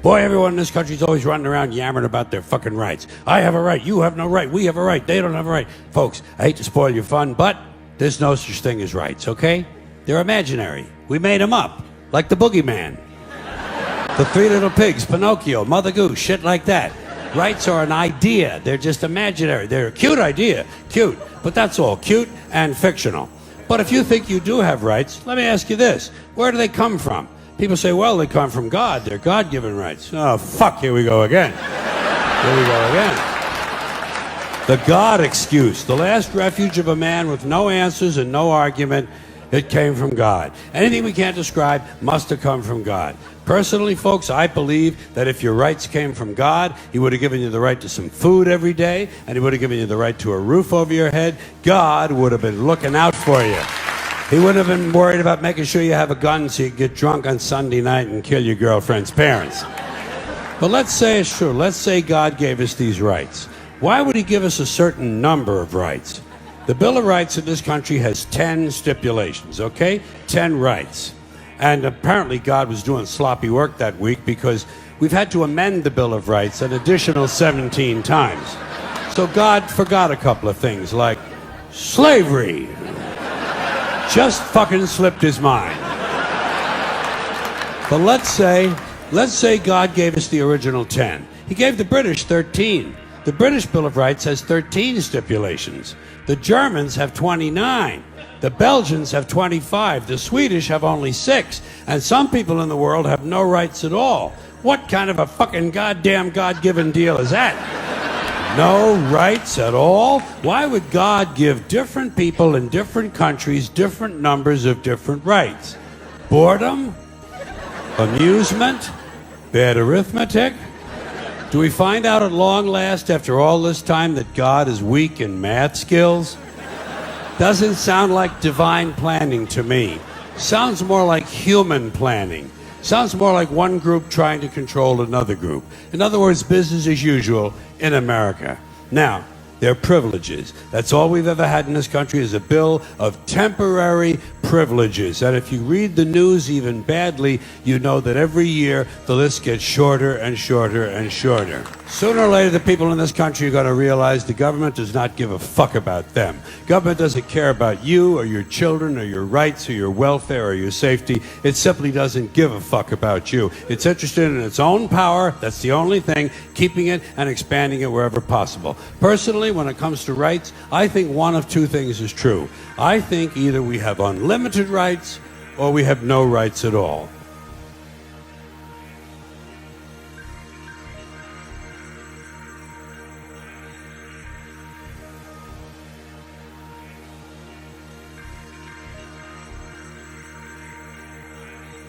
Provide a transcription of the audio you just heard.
Boy, everyone in this country's always running around yammering about their fucking rights. I have a right, you have no right, we have a right, they don't have a right. Folks, I hate to spoil your fun, but there's no such thing as rights, okay? They're imaginary. We made them up, like the boogeyman. The Three Little Pigs, Pinocchio, Mother Goose, shit like that. Rights are an idea. They're just imaginary. They're a cute idea. Cute. But that's all. Cute and fictional. But if you think you do have rights, let me ask you this. Where do they come from? People say, well, they come from God. They're God-given rights. Oh, fuck, here we go again. Here we go again. The God excuse. The last refuge of a man with no answers and no argument. It came from God. Anything we can't describe must have come from God. Personally, folks, I believe that if your rights came from God, He would have given you the right to some food every day, and He would have given you the right to a roof over your head. God would have been looking out for you. He wouldn't have been worried about making sure you have a gun so you can get drunk on Sunday night and kill your girlfriend's parents. But let's say it's true. Let's say God gave us these rights. Why would He give us a certain number of rights? The Bill of Rights in this country has 10 stipulations, okay? 10 rights. And apparently God was doing sloppy work that week because we've had to amend the Bill of Rights an additional 17 times. So God forgot a couple of things like slavery. Just fucking slipped His mind. But let's say God gave us the original 10. He gave the British 13. The British Bill of Rights has 13 stipulations. The Germans have 29. The Belgians have 25. The Swedish have only 6. And some people in the world have no rights at all. What kind of a fucking goddamn God-given deal is that? No rights at all? Why would God give different people in different countries different numbers of different rights? Boredom? Amusement? Bad arithmetic? Do we find out at long last after all this time that God is weak in math skills? Doesn't sound like divine planning to me. Sounds more like human planning. Sounds more like one group trying to control another group. In other words, business as usual in America. Now, their privileges. That's all we've ever had in this country is a bill of temporary privileges. And if you read the news even badly, you know that every year the list gets shorter and shorter and shorter. Sooner or later, the people in this country are going to realize the government does not give a fuck about them. Government doesn't care about you or your children or your rights or your welfare or your safety. It simply doesn't give a fuck about you. It's interested in its own power. That's the only thing, keeping it and expanding it wherever possible. Personally, when it comes to rights, I think one of two things is true. I think either we have unlimited rights or we have no rights at all.